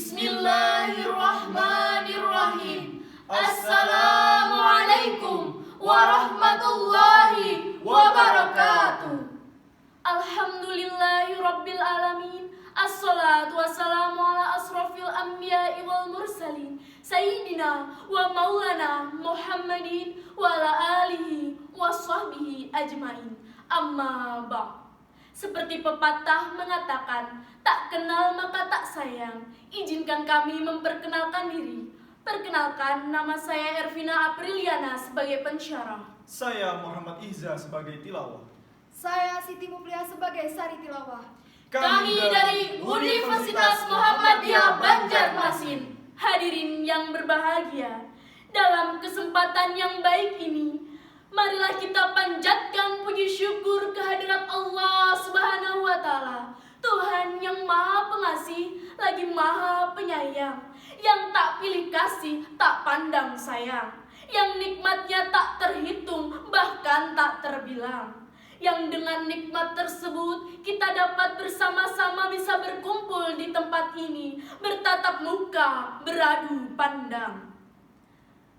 Bismillahirrahmanirrahim. Assalamualaikum warahmatullahi wabarakatuh. Alhamdulillahirabbil alamin. Assalatu wassalamu ala asrofil anbiya'i wal mursalin Sayyidina wa maulana Muhammadin wa ala alihi wa sahbihi ajmain. Amma ba'd. Seperti pepatah mengatakan, tak kenal maka tak sayang. Izinkan kami memperkenalkan diri. Perkenalkan, nama saya Ervina Apriliana sebagai pensyarah. Saya Muhammad Ihza sebagai tilawah. Saya Siti Mufliah sebagai sari tilawah. Kami dari Universitas Muhammadiyah Banjarmasin. Hadirin yang berbahagia, dalam kesempatan yang baik ini, marilah kita panjatkan puji syukur kehadirat Allah Subhanahu wa Ta'ala, Tuhan yang Maha Pengasih lagi Maha Penyayang, yang tak pilih kasih, tak pandang sayang, yang nikmatnya tak terhitung, bahkan tak terbilang. Yang dengan nikmat tersebut kita dapat bersama-sama bisa berkumpul di tempat ini, bertatap muka, beradu pandang.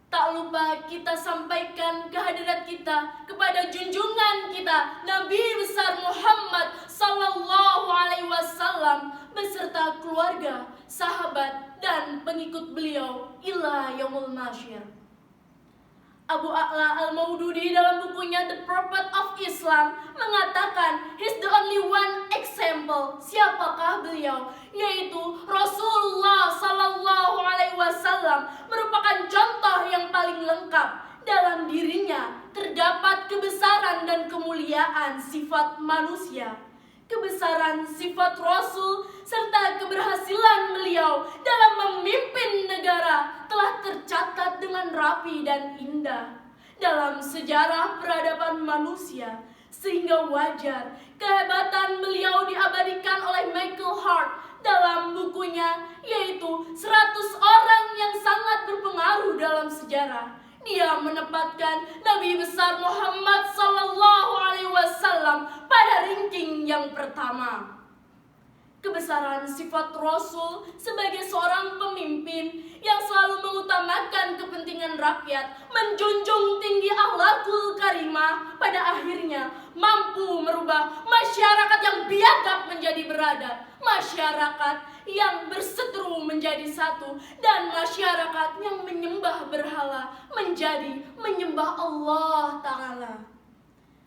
Tak lupa kita sampaikan kehadirat kita kepada junjungan kita Nabi besar Muhammad sallallahu alaihi wasallam beserta keluarga, sahabat dan pengikut beliau ila yaumul masyir. Abu A'la Al-Maududi dalam bukunya The Prophet of Islam mengatakan, he's the only one example. Siapakah beliau? Yaitu Rasulullah Sallallahu Alaihi Wasallam merupakan contoh yang paling lengkap. Dalam dirinya terdapat kebesaran dan kemuliaan sifat manusia, kebesaran sifat Rasul, serta keberhasilan beliau dalam memimpin negara telah tercatat dengan rapi dan indah dalam sejarah peradaban manusia, sehingga wajar kehebatan beliau diabadikan oleh Michael Hart dalam bukunya, yaitu 100 orang yang sangat berpengaruh dalam sejarah. Dia menempatkan Nabi besar Muhammad sallallahu alaihi wasallam pada ranking yang pertama. Kebesaran sifat Rasul sebagai seorang pemimpin yang selalu mengutamakan kepentingan rakyat, menjunjung tinggi akhlakul karimah, pada akhirnya mampu merubah masyarakat yang biadab menjadi beradab, masyarakat yang berseteru menjadi satu, dan masyarakat yang menyembah berhala menjadi menyembah Allah Ta'ala.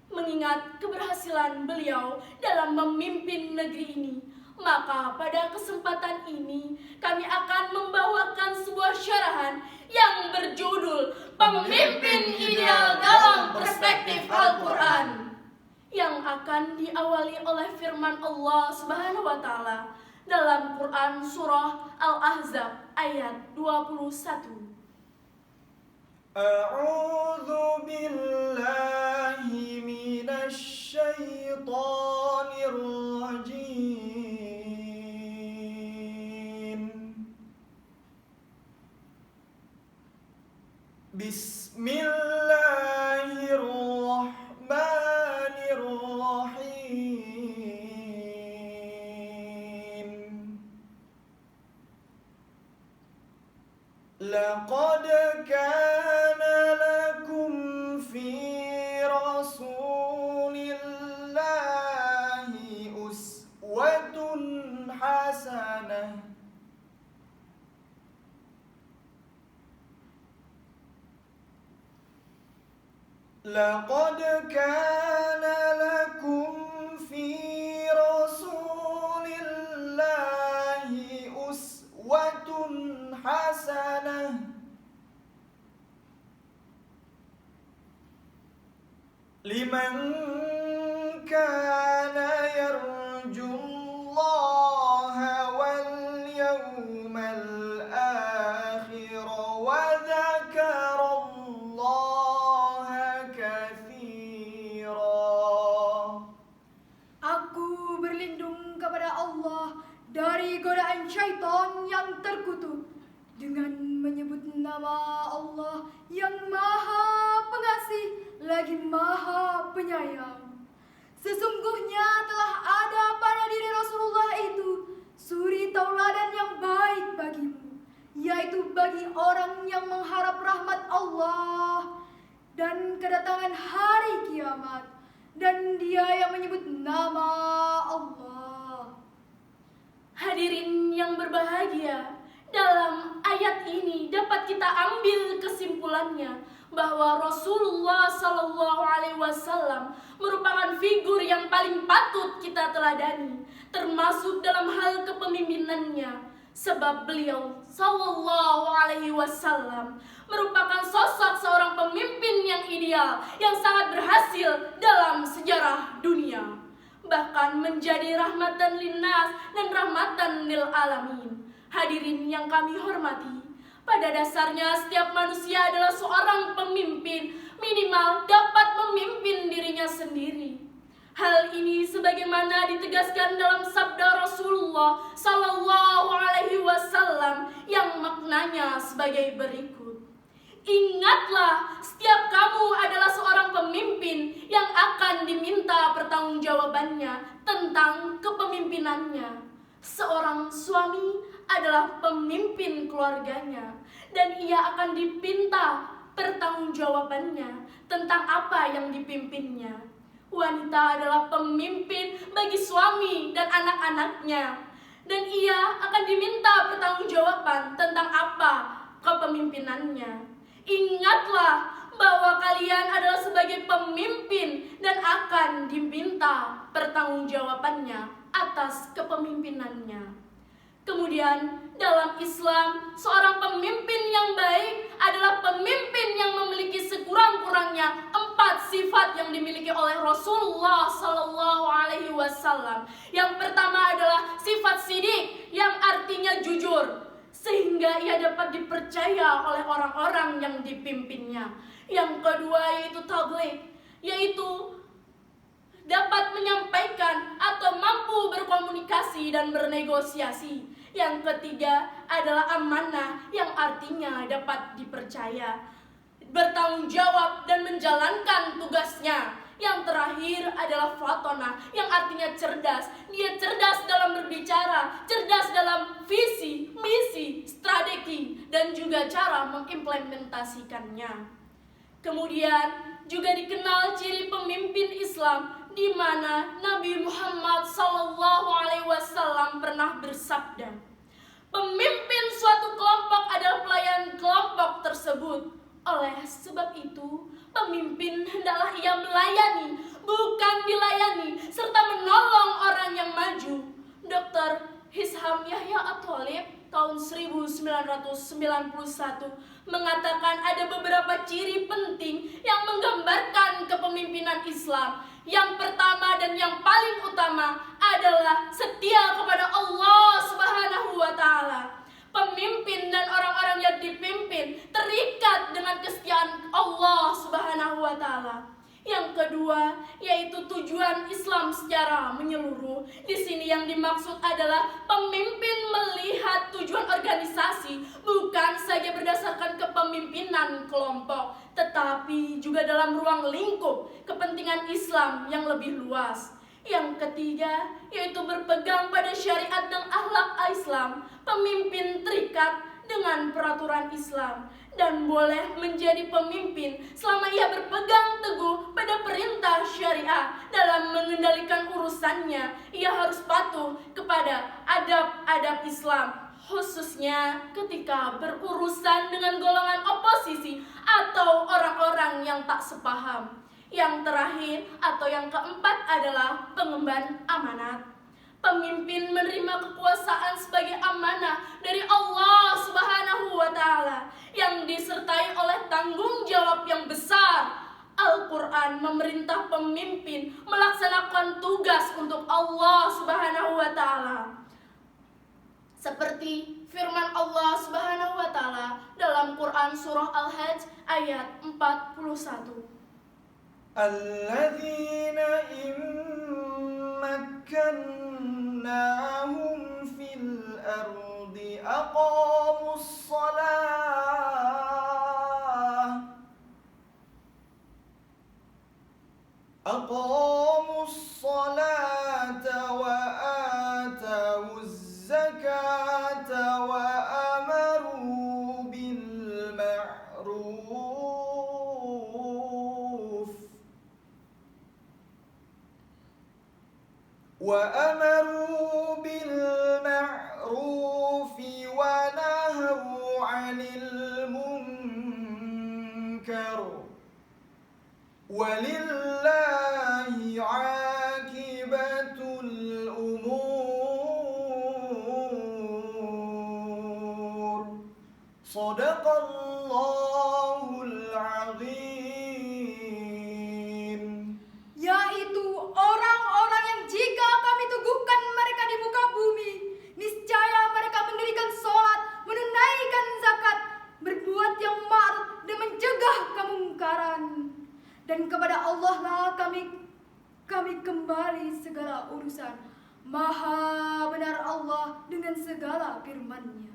Mengingat keberhasilan beliau dalam memimpin negeri ini, maka pada kesempatan ini kami akan membawakan sebuah syarahan yang berjudul Pemimpin Ideal dalam Perspektif Al-Quran, yang akan diawali oleh firman Allah Subhanahu wa Ta'ala dalam Quran Surah Al-Ahzab ayat 21. A'udzu billahi minasy syaithanir rajim. Bismillahirrahmanirrahim. Laqad kana lakum fi rasulillahi uswatun hasanah. Laqad kana lakum fi rasulillahi uswatun hasanah liman kana yarjullaha wal yawmal akhir wa dzakarallaha katsira. Aku berlindung kepada Allah dari godaan syaitan yang terkutuk dengan menyebut nama Allah yang Maha Pengasih lagi Maha Penyayang. Sesungguhnya telah ada pada diri Rasulullah itu suri tauladan yang baik bagi bagi orang yang mengharap rahmat Allah dan kedatangan hari kiamat, dan dia yang menyebut nama Allah. Hadirin yang berbahagia, dalam ayat ini dapat kita ambil kesimpulannya bahwa Rasulullah SAW merupakan figur yang paling patut kita teladani, termasuk dalam hal kepemimpinannya. Sebab beliau SAW merupakan sosok seorang pemimpin yang ideal, yang sangat berhasil dalam sejarah dunia, bahkan menjadi rahmatan linnas dan rahmatan lil alamin. Hadirin yang kami hormati, pada dasarnya setiap manusia adalah seorang pemimpin, minimal dapat memimpin dirinya sendiri. Hal ini sebagaimana ditegaskan dalam sabda Rasulullah SAW yang maknanya sebagai berikut. Ingatlah, setiap kamu adalah seorang pemimpin yang akan diminta pertanggungjawabannya tentang kepemimpinannya. Seorang suami adalah pemimpin keluarganya, dan ia akan dipinta pertanggungjawabannya tentang apa yang dipimpinnya. Wanita adalah pemimpin bagi suami dan anak-anaknya, dan ia akan diminta pertanggungjawaban tentang apa kepemimpinannya. Ingatlah bahwa kalian adalah sebagai pemimpin dan akan diminta pertanggungjawabannya atas kepemimpinannya. Kemudian dalam Islam, seorang pemimpin yang baik adalah pemimpin yang memiliki sekurang-kurangnya 4 sifat yang dimiliki oleh Rasulullah SAW. Yang pertama adalah sifat sidik, yang artinya jujur, sehingga ia dapat dipercaya oleh orang-orang yang dipimpinnya. Yang kedua yaitu tabligh, yaitu dapat menyampaikan atau mampu berkomunikasi dan bernegosiasi. Yang ketiga adalah amanah, yang artinya dapat dipercaya, bertanggung jawab dan menjalankan tugasnya. Yang terakhir adalah fatona, yang artinya cerdas. Dia cerdas dalam berbicara, cerdas dalam visi, misi, strategi, dan juga cara mengimplementasikannya. Kemudian juga dikenal ciri pemimpin Islam, di mana Nabi Muhammad SAW pernah bersabda, pemimpin suatu kelompok adalah pelayan kelompok tersebut. Oleh sebab itu, pemimpin hendaklah ia melayani, bukan dilayani, serta menolong orang yang maju. Dr. Hisham Yahya At-Thalib tahun 1991 mengatakan ada beberapa ciri penting yang menggambarkan kepemimpinan Islam. Yang pertama dan yang paling utama adalah setia kepada Allah Subhanahu wa Ta'ala. Pemimpin dan orang-orang yang dipimpin terikat dengan kesetiaan Allah Subhanahu wa Ta'ala. Yang kedua yaitu tujuan Islam secara menyeluruh. Di sini yang dimaksud adalah pemimpin melihat tujuan organisasi bukan saja berdasarkan kepemimpinan kelompok, tetapi juga dalam ruang lingkup kepentingan Islam yang lebih luas. Yang ketiga yaitu berpegang pada syariat dan akhlak Islam. Pemimpin terikat dengan peraturan Islam dan boleh menjadi pemimpin selama ia berpegang teguh pada perintah syariah. Dalam mengendalikan urusannya, ia harus patuh kepada adab-adab Islam, khususnya ketika berurusan dengan golongan oposisi atau orang-orang yang tak sepaham. Yang terakhir atau yang keempat adalah pengemban amanat. Pemimpin menerima kekuasaan sebagai amanah dari Allah Subhanahu wa Ta'ala yang disertai oleh tanggung jawab yang besar. Al-Quran memerintah pemimpin melaksanakan tugas untuk Allah Subhanahu wa Ta'ala, seperti firman Allah Subhanahu wa Ta'ala dalam Quran surah Al-Hajj ayat 41. Alladzina makkannahum fil ardi aqamus salata wa atawuz zakata wa amaru وأمروا بالمعروف ونهوا عن المنكر ولله عاقبة الأمور صدق الله العظيم. Yaitu orang-orang yang jika kami teguhkan mereka di muka bumi, niscaya mereka mendirikan sholat, menunaikan zakat, berbuat yang ma'ruf dan mencegah kemungkaran. Dan kepada Allah lah kami kembali segala urusan. Maha benar Allah dengan segala firman-Nya.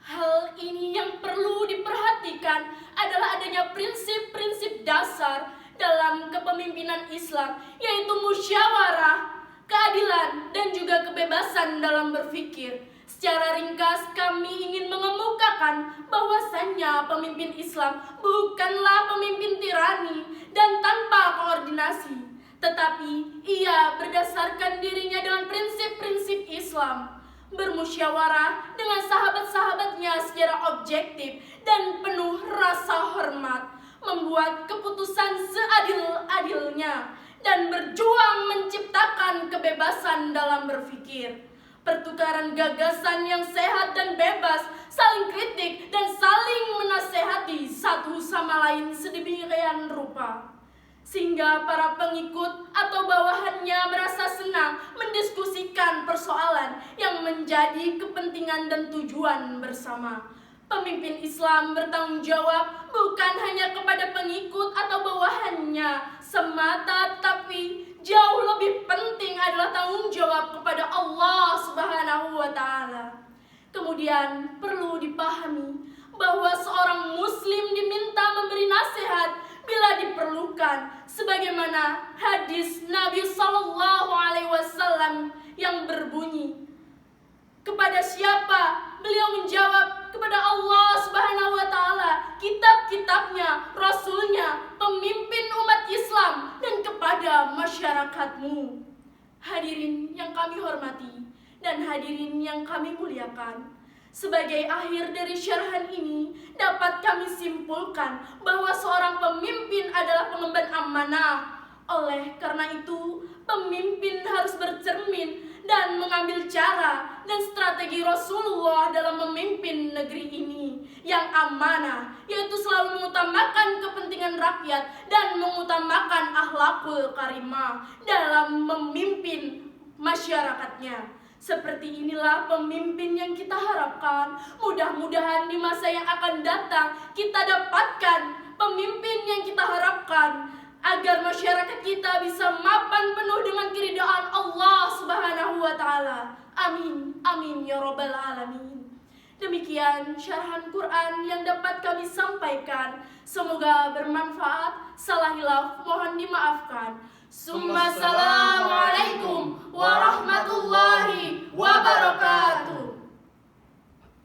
Hal ini yang perlu diperhatikan adalah adanya prinsip-prinsip dasar dalam kepemimpinan Islam, yaitu musyawarah, keadilan, dan juga kebebasan dalam berpikir. Secara ringkas, kami ingin mengemukakan bahwasannya pemimpin Islam bukanlah pemimpin tirani dan tanpa koordinasi, tetapi ia berdasarkan dirinya dengan prinsip-prinsip Islam, bermusyawarah dengan sahabat-sahabatnya secara objektif dan penuh rasa hormat, membuat keputusan seadil-adilnya, dan berjuang menciptakan kebebasan dalam berpikir. Pertukaran gagasan yang sehat dan bebas, saling kritik dan saling menasehati satu sama lain sedemikian rupa, sehingga para pengikut atau bawahannya merasa senang mendiskusikan persoalan yang menjadi kepentingan dan tujuan bersama. Pemimpin Islam bertanggung jawab bukan hanya kepada pengikut atau bawahannya semata, tapi jauh lebih penting adalah tanggung jawab kepada Allah Subhanahu wa Ta'ala. Kemudian perlu dipahami bahwa seorang muslim diminta memberi nasihat bila diperlukan, sebagaimana hadis Nabi Sallallahu Alaihi Wasallam yang berbunyi, kepada siapa? Beliau menjawab, kepada Allah Subhanahu wa Ta'ala, kitab-kitabnya, rasulnya, pemimpin umat Islam, dan kepada masyarakatmu. Hadirin yang kami hormati dan hadirin yang kami muliakan, sebagai akhir dari syarahan ini dapat kami simpulkan bahwa seorang pemimpin adalah pengemban amanah. Oleh karena itu, pemimpin harus bercermin dan mengambil cara dan strategi Rasulullah dalam memimpin negeri ini yang amanah, yaitu selalu mengutamakan kepentingan rakyat dan mengutamakan akhlakul karimah dalam memimpin masyarakatnya. Seperti inilah pemimpin yang kita harapkan. Mudah-mudahan di masa yang akan datang kita dapatkan pemimpin yang kita harapkan, agar masyarakat kita bisa mapan penuh dengan keridhaan Allah Subhanahu wa Ta'ala. Amin, amin ya Rabbal Alamin. Demikian syarahan Quran yang dapat kami sampaikan. Semoga bermanfaat. Salah hilaf mohon dimaafkan. Assalamualaikum warahmatullahi wabarakatuh.